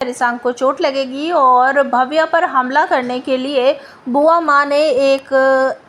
रिशांक को चोट लगेगी और भव्या पर हमला करने के लिए बुआ माँ ने एक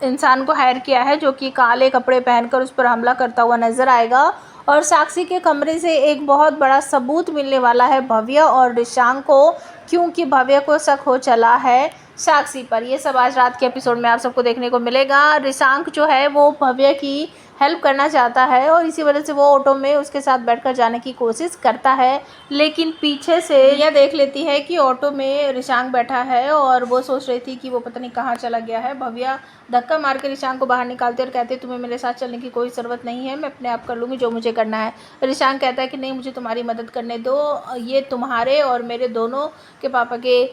इंसान को हायर किया है जो कि काले कपड़े पहनकर उस पर हमला करता हुआ नजर आएगा। और साक्षी के कमरे से एक बहुत बड़ा सबूत मिलने वाला है भव्या और रिशांक को, क्योंकि भव्या को शक हो चला है साक्षी पर। ये सब आज रात के एपिसोड में आप सबको देखने को मिलेगा। रिशांक जो है वो भव्या की हेल्प करना चाहता है और इसी वजह से वो ऑटो में उसके साथ बैठकर जाने की कोशिश करता है, लेकिन पीछे से यह देख लेती है कि ऑटो में रिशांक बैठा है और वो सोच रही थी कि वो पता नहीं कहाँ चला गया है। भव्या धक्का मार के रिशांक को बाहर निकालती है और कहती है तुम्हें मेरे साथ चलने की कोई ज़रूरत नहीं है, मैं अपने आप कर लूँगी जो मुझे करना है। रिशांक कहता है कि नहीं, मुझे तुम्हारी मदद करने दो, ये तुम्हारे और मेरे दोनों के पापा के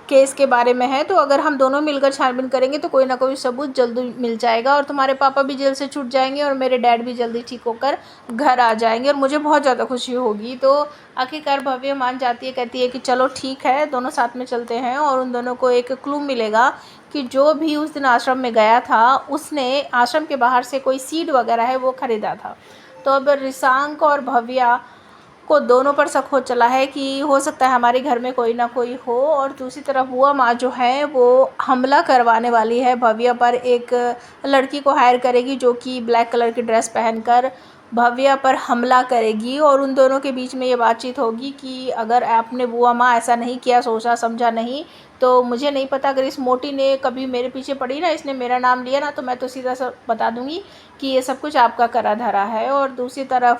केस के बारे में है, तो अगर हम दोनों मिलकर छानबीन करेंगे तो कोई ना कोई सबूत जल्दी मिल जाएगा और तुम्हारे पापा भी जेल से छूट जाएंगे और मेरे डैड भी जल्दी ठीक होकर घर आ जाएंगे और मुझे बहुत ज़्यादा खुशी होगी। तो आखिरकार भव्या मान जाती है, कहती है कि चलो ठीक है, दोनों साथ में चलते हैं। और उन दोनों को एक क्लू मिलेगा कि जो भी उस दिन आश्रम में गया था उसने आश्रम के बाहर से कोई सीड वगैरह है वो ख़रीदा था। तो अब रिशांक और भव्या को दोनों पर शक हो चला है कि हो सकता है हमारे घर में कोई ना कोई हो। और दूसरी तरफ बुआ माँ जो है वो हमला करवाने वाली है भव्या पर, एक लड़की को हायर करेगी जो कि ब्लैक कलर की ड्रेस पहनकर भव्या पर हमला करेगी। और उन दोनों के बीच में ये बातचीत होगी कि अगर आपने बुआ माँ ऐसा नहीं किया, सोचा समझा नहीं, तो मुझे नहीं पता, अगर इस मोटी ने कभी मेरे पीछे पड़ी ना, इसने मेरा नाम लिया ना, तो मैं तो सीधा सा बता दूंगी कि ये सब कुछ आपका करा धरा है। और दूसरी तरफ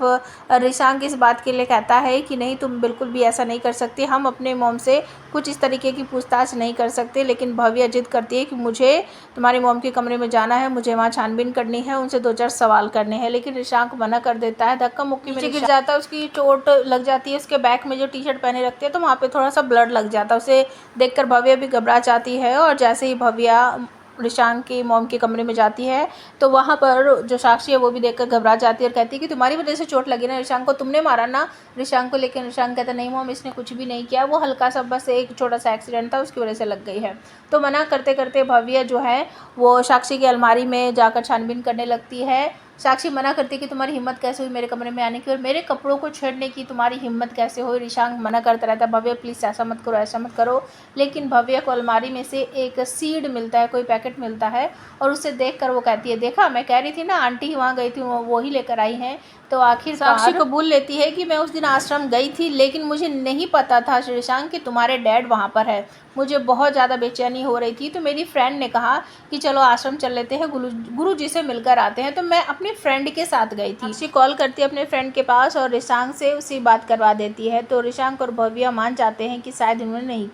रिशांक इस बात के लिए कहता है कि नहीं, तुम बिल्कुल भी ऐसा नहीं कर सकती, हम अपने मॉम से कुछ इस तरीके की पूछताछ नहीं कर सकते। लेकिन भव्या जिद करती है कि मुझे तुम्हारी मॉम के कमरे में जाना है, मुझे वहाँ छानबीन करनी है, उनसे 2-4 सवाल करने हैं। लेकिन रिशांक मना कर देता है, धक्का मुक्की में गिर जाता है, उसकी चोट लग जाती है, उसके बैक में जो टी शर्ट पहने रखती है तो वहाँ पे थोड़ा सा ब्लड लग जाता है। उसे देखकर भव्या भी घबरा जाती है और जैसे ही भव्या रिशांक की मॉम के कमरे में जाती है तो वहाँ पर जो साक्षी है वो भी देखकर घबरा जाती है और कहती है कि तुम्हारी वजह से चोट लगी ना, रिशांक को तुमने मारा ना रिशांक को। लेकिन रिशांक कहता नहीं मॉम, इसने कुछ भी नहीं किया, वो हल्का सा बस एक छोटा सा एक्सीडेंट था, उसकी वजह से लग गई है। तो मना करते करते भव्या जो है वो साक्षी की अलमारी में जाकर छानबीन करने लगती है। साक्षी मना करती है कि तुम्हारी हिम्मत कैसे हुई मेरे कमरे में आने की और मेरे कपड़ों को छेड़ने की, तुम्हारी हिम्मत कैसे हुई। रिशांक मना करता रहता है, भव्या प्लीज़ ऐसा मत करो, ऐसा मत करो। लेकिन भव्या को अलमारी में से एक सीड मिलता है, कोई पैकेट मिलता है और उसे देखकर वो कहती है देखा, मैं कह रही थी ना, आंटी वहाँ गई थी, वो ही लेकर आई हैं। तो आखिर साक्षी कबूल लेती है कि मैं उस दिन आश्रम गई थी, लेकिन मुझे नहीं पता था रिशांक कि तुम्हारे डैड वहाँ पर है। मुझे बहुत ज़्यादा बेचैनी हो रही थी, तो मेरी फ्रेंड ने कहा कि चलो आश्रम चल लेते हैं, गुरु जी से मिलकर आते हैं। तो मैं अपनी फ्रेंड के साथ गई थी। साक्षी कॉल करती है अपने फ्रेंड के पास और रिशांक से उसी बात करवा देती है। तो रिशांक और भव्या मान जाते हैं कि शायद उन्होंने नहीं किया।